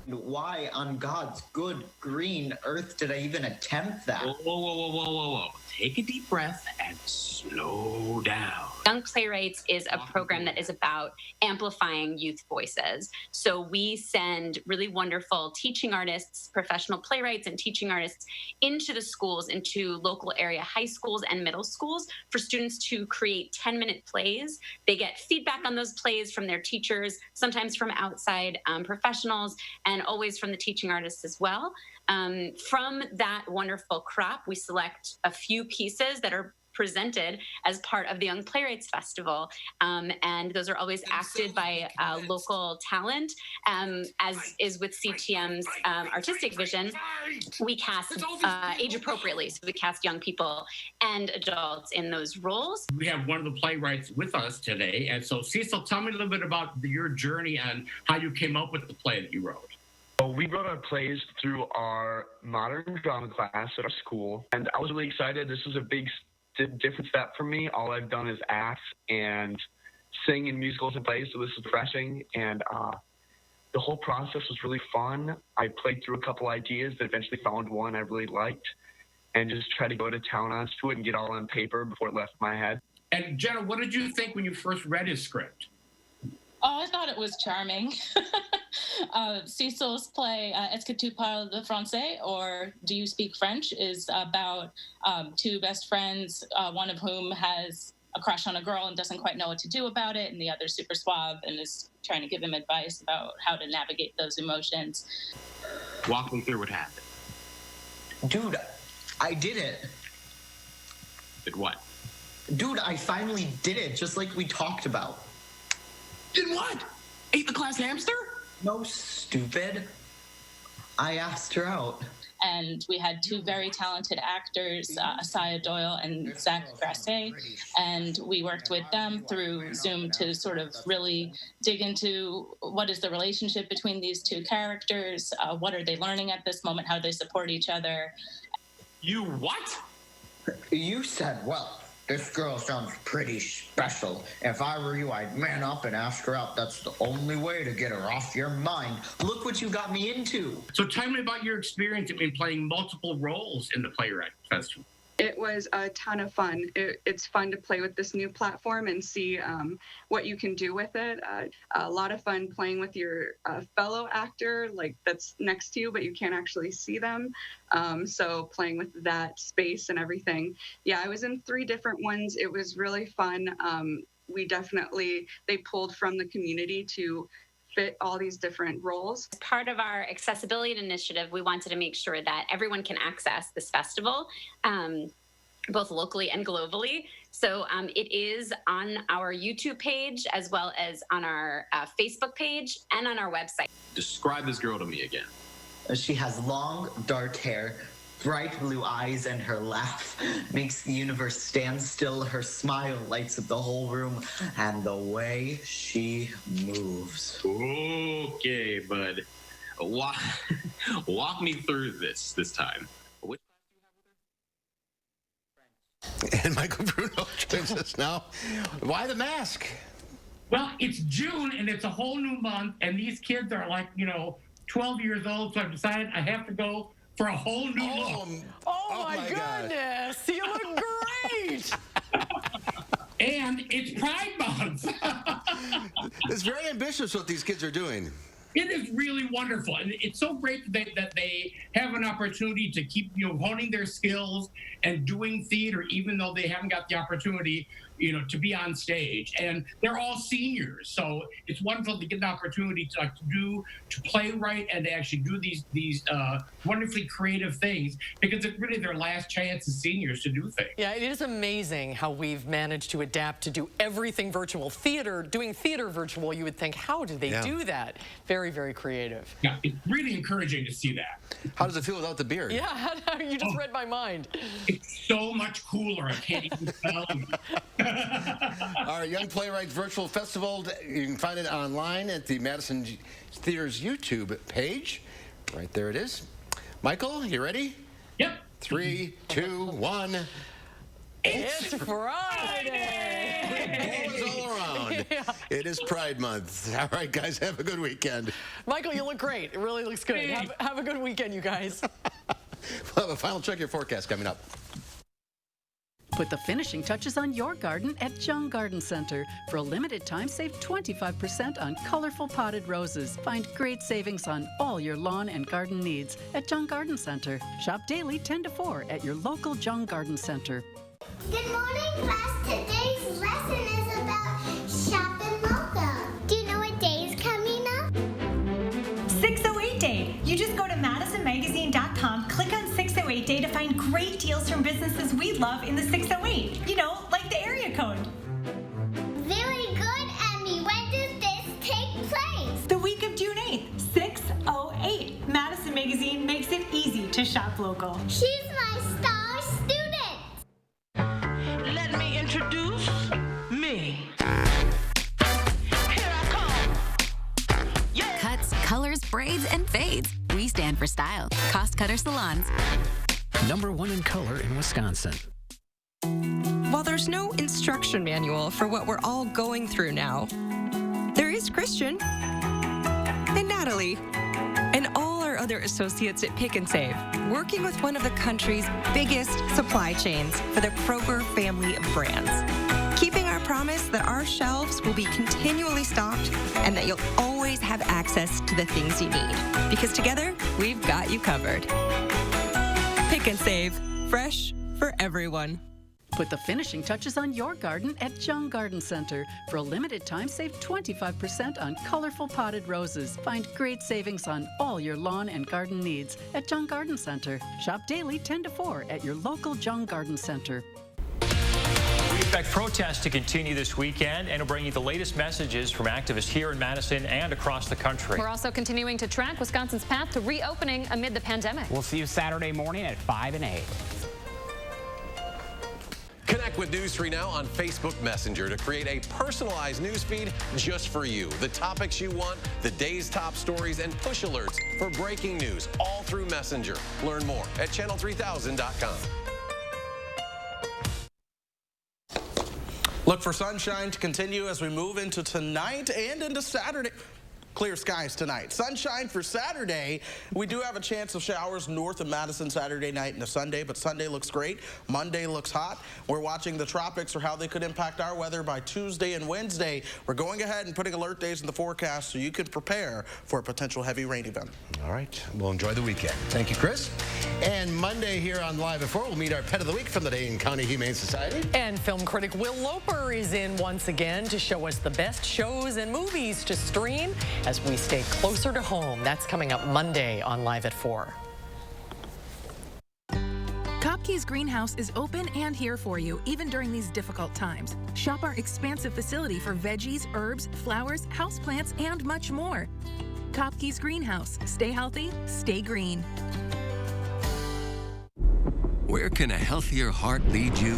Speaker 8: Why on God's good green earth did I even attempt that?
Speaker 7: Whoa, whoa, whoa, whoa, whoa, whoa. Take a deep breath and slow down.
Speaker 10: Young Playwrights is a program that is about amplifying youth voices. So we send really wonderful teaching artists, professional playwrights and teaching artists into the schools, into local area high schools and middle schools for students to create 10-minute plays. They get feedback on those plays from their teachers, sometimes from outside professionals, and always from the teaching artists as well. From that wonderful crop, we select a few pieces that are presented as part of the Young Playwrights Festival. And those are always acted by local talent. As is with CTM's artistic vision, we cast age appropriately. So we cast young people and adults in those roles.
Speaker 7: We have one of the playwrights with us today. And so, Cecil, tell me a little bit about your journey and how you came up with the play that you wrote.
Speaker 14: Well, we wrote our plays through our modern drama class at our school, and I was really excited. This was a big different step for me. All I've done is act and sing in musicals and plays, so this is refreshing, and the whole process was really fun. I played through a couple ideas, but eventually found one I really liked, and just tried to go to town on to it and get all on paper before it left my head.
Speaker 7: And Jenna, what did you think when you first read his script?
Speaker 16: Oh, I thought it was charming. Cecil's play, Est-ce que tu parles de français, or Do You Speak French, is about two best friends, one of whom has a crush on a girl and doesn't quite know what to do about it, and the other's super suave and is trying to give him advice about how to navigate those emotions.
Speaker 7: Walk me through what happened.
Speaker 8: Dude, I did it.
Speaker 7: Did what?
Speaker 8: Dude, I finally did it, just like we talked about.
Speaker 7: Did what? Ate the class hamster?
Speaker 8: No, stupid. I asked her out.
Speaker 16: And we had two very talented actors, Asaya Doyle and Zach Grasset, and we worked with them through Zoom to sort of really dig into what is the relationship between these two characters, what are they learning at this moment, how do they support each other.
Speaker 7: You what?
Speaker 8: You said, well, this girl sounds pretty special. If I were you, I'd man up and ask her out. That's the only way to get her off your mind. Look what you got me into.
Speaker 7: So tell me about your experience in playing multiple roles in the Playwright Festival.
Speaker 24: It was a ton of fun. It's fun to play with this new platform and see what you can do with it. A lot of fun playing with your fellow actor, like that's next to you, but you can't actually see them. So playing with that space and everything. Yeah, I was in 3 different ones. It was really fun. They pulled from the community to fit all these different roles.
Speaker 10: As part of our accessibility initiative, we wanted to make sure that everyone can access this festival, both locally and globally. So it is on our YouTube page, as well as on our Facebook page and on our website.
Speaker 7: Describe this girl to me again.
Speaker 8: She has long, dark hair, bright blue eyes, and her laugh makes the universe stand still. Her smile lights up the whole room, and the way she moves.
Speaker 7: Okay, bud. Walk me through this time.
Speaker 1: And Michael Bruno joins us now. Why the mask?
Speaker 7: Well, it's June, and it's a whole new month, and these kids are like, 12 years old, so I've decided I have to go for a whole new look.
Speaker 2: Oh my goodness, you look great.
Speaker 7: And it's Pride Month.
Speaker 1: It's very ambitious what these kids are doing.
Speaker 7: It is really wonderful, and it's so great that they have an opportunity to keep honing their skills and doing theater, even though they haven't got the opportunity to be on stage. And they're all seniors, so it's wonderful to get an opportunity to play right and to actually do these wonderfully creative things, because it's really their last chance as seniors to do things.
Speaker 2: Yeah, it is amazing how we've managed to adapt to do everything virtual. Doing theater virtual, you would think, how did they do that? Very, very creative.
Speaker 7: Yeah, it's really encouraging to see that.
Speaker 1: How does it feel without the beard?
Speaker 2: Yeah, you just read my mind.
Speaker 7: It's so much cooler. I can't even tell you.
Speaker 1: Our Young Playwrights Virtual Festival, you can find it online at the Madison Theater's YouTube page. Right there it is. Michael, you ready?
Speaker 7: Yep.
Speaker 1: 3, 2, 1.
Speaker 2: It's Friday!
Speaker 1: Balls all around.
Speaker 2: Yeah.
Speaker 1: It is Pride Month. All right, guys, have a good weekend.
Speaker 2: Michael, you look great. It really looks good. Have a good weekend, you guys.
Speaker 1: We'll have a final check your forecast coming up.
Speaker 3: Put the finishing touches on your garden at Jung Garden Center. For a limited time, save 25% on colorful potted roses. Find great savings on all your lawn and garden needs at Jung Garden Center. Shop daily 10 to 4 at your local Jung Garden Center.
Speaker 11: Good morning, class. Today's lesson is about shopping local. Do you know what day is coming up?
Speaker 28: 608 Day. You just go to MadisonMagazine.com, click on 608 Day to find great deals from businesses we love in the 608. You know, like the area code.
Speaker 11: Very good, Emmy. When does this take place?
Speaker 28: The week of June 8th, 608. Madison Magazine makes it easy to shop local.
Speaker 11: She's my star student.
Speaker 12: Let me introduce me.
Speaker 15: Cuts, colors, braids, and fades. We stand for style. Cost Cutter Salons.
Speaker 23: #1 in color in Wisconsin.
Speaker 25: While there's no instruction manual for what we're all going through now, there is Christian and Natalie and all our other associates at Pick and Save, working with one of the country's biggest supply chains for the Kroger family of brands. Keeping our promise that our shelves will be continually stocked and that you'll always have access to the things you need. Because together, we've got you covered. Pick and Save. Fresh for everyone.
Speaker 3: Put the finishing touches on your garden at Jung Garden Center. For a limited time, save 25% on colorful potted roses. Find great savings on all your lawn and garden needs at Jung Garden Center. Shop daily 10 to 4 at your local Jung Garden Center.
Speaker 26: We expect protests to continue this weekend, and we'll bring you the latest messages from activists here in Madison and across the country.
Speaker 27: We're also continuing to track Wisconsin's path to reopening amid the pandemic.
Speaker 29: We'll see you Saturday morning at 5 and 8.
Speaker 30: Connect with News 3 Now on Facebook Messenger to create a personalized news feed just for you. The topics you want, the day's top stories, and push alerts for breaking news, all through Messenger. Learn more at channel3000.com.
Speaker 31: Look for sunshine to continue as we move into tonight and into Saturday. Clear skies tonight. Sunshine for Saturday. We do have a chance of showers north of Madison Saturday night into Sunday, but Sunday looks great. Monday looks hot. We're watching the tropics or how they could impact our weather by Tuesday and Wednesday. We're going ahead and putting alert days in the forecast so you can prepare for a potential heavy rain event.
Speaker 1: All right. We'll enjoy the weekend. Thank you, Chris. And Monday here on Live at 4, we'll meet our Pet of the Week from the Dane County Humane Society.
Speaker 2: And film critic Will Loper is in once again to show us the best shows and movies to stream as we stay closer to home. That's coming up Monday on Live at 4.
Speaker 32: Kopke's Greenhouse is open and here for you, even during these difficult times. Shop our expansive facility for veggies, herbs, flowers, houseplants, and much more. Kopke's Greenhouse. Stay healthy, stay green.
Speaker 33: Where can a healthier heart lead you?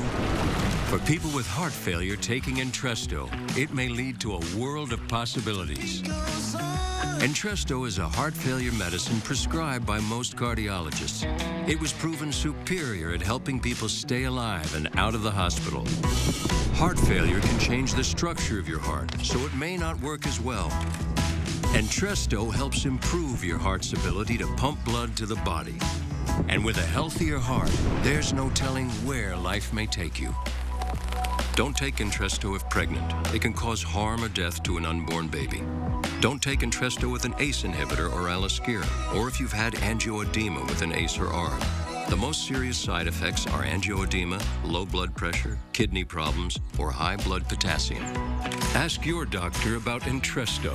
Speaker 33: For people with heart failure taking Entresto, it may lead to a world of possibilities. Entresto is a heart failure medicine prescribed by most cardiologists. It was proven superior at helping people stay alive and out of the hospital. Heart failure can change the structure of your heart, so it may not work as well. Entresto helps improve your heart's ability to pump blood to the body. And with a healthier heart, there's no telling where life may take you. Don't take Entresto if pregnant. It can cause harm or death to an unborn baby. Don't take Entresto with an ACE inhibitor or aliskiren, or if you've had angioedema with an ACE or ARB. The most serious side effects are angioedema, low blood pressure, kidney problems, or high blood potassium. Ask your doctor about Entresto.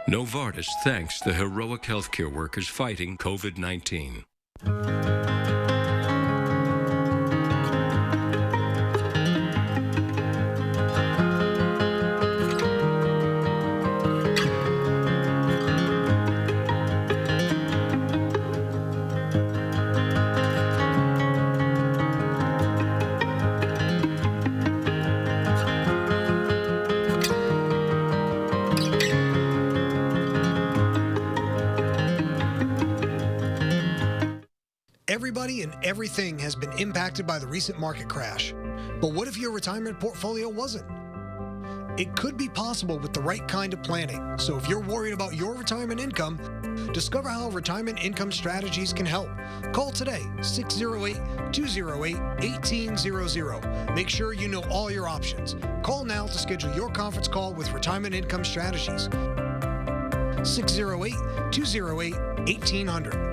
Speaker 33: Novartis thanks the heroic healthcare workers fighting COVID-19.
Speaker 4: Everybody and everything has been impacted by the recent market crash. But what if your retirement portfolio wasn't? It could be possible with the right kind of planning. So if you're worried about your retirement income, discover how retirement income strategies can help. Call today, 608-208-1800. Make sure you know all your options. Call now to schedule your conference call with Retirement Income Strategies. 608-208-1800.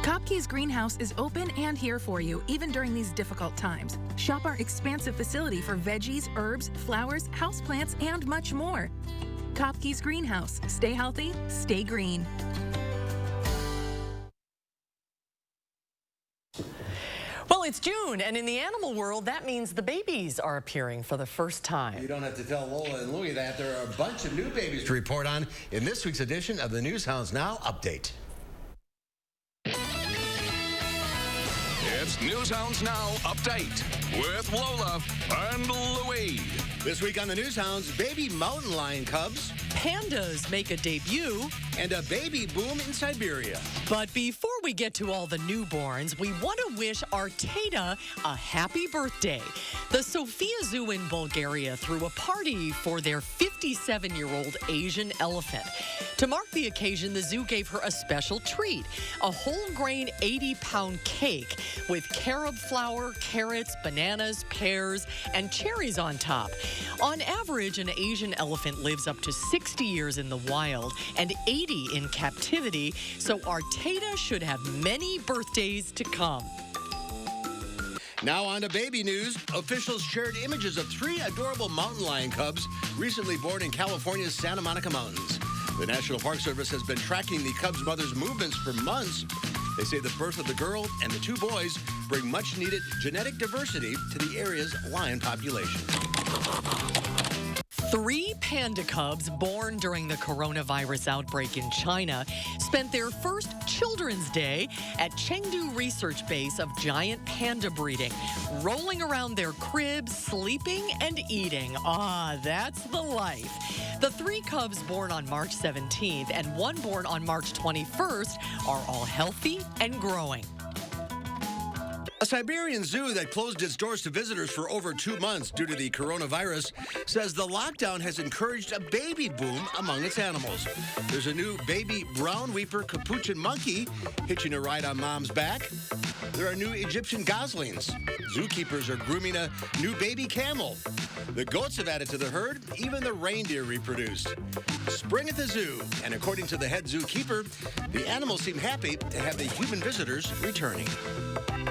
Speaker 32: Kopke's Greenhouse is open and here for you, even during these difficult times. Shop our expansive facility for veggies, herbs, flowers, houseplants, and much more. Kopke's Greenhouse. Stay healthy, stay green.
Speaker 2: Well, it's June, and in the animal world, that means the babies are appearing for the first time.
Speaker 1: You don't have to tell Lola and Louie that. There are a bunch of new babies to report on in this week's edition of the News Hounds Now Update.
Speaker 5: It's News Hounds Now Update with Lola and Louie.
Speaker 1: This week on the News Hounds, baby mountain lion cubs,
Speaker 2: pandas make a debut,
Speaker 1: and a baby boom in Siberia.
Speaker 2: But before we get to all the newborns, we want to wish Arteta a happy birthday. The Sofia Zoo in Bulgaria threw a party for their 57-year-old Asian elephant. To mark the occasion, the zoo gave her a special treat, a whole-grain 80-pound cake with carob flour, carrots, bananas, pears, and cherries on top. On average, an Asian elephant lives up to 60 years in the wild and 80 in captivity, so Arteta should have many birthdays to come.
Speaker 1: Now on to baby news. Officials shared images of 3 adorable mountain lion cubs recently born in California's Santa Monica Mountains. The National Park Service has been tracking the cubs' mother's movements for months. They say the birth of the girl and the 2 boys bring much-needed genetic diversity to the area's lion population.
Speaker 2: 3 panda cubs born during the coronavirus outbreak in China spent their first Children's Day at Chengdu Research Base of giant panda breeding, rolling around their cribs, sleeping and eating. Ah, that's the life. The 3 cubs born on March 17th and 1 born on March 21st are all healthy and growing.
Speaker 1: A Siberian zoo that closed its doors to visitors for over 2 months due to the coronavirus says the lockdown has encouraged a baby boom among its animals. There's a new baby brown weeper capuchin monkey hitching a ride on mom's back. There are new Egyptian goslings. Zookeepers are grooming a new baby camel. The goats have added to the herd. Even the reindeer reproduced. Spring at the zoo, and according to the head zookeeper, the animals seem happy to have the human visitors returning.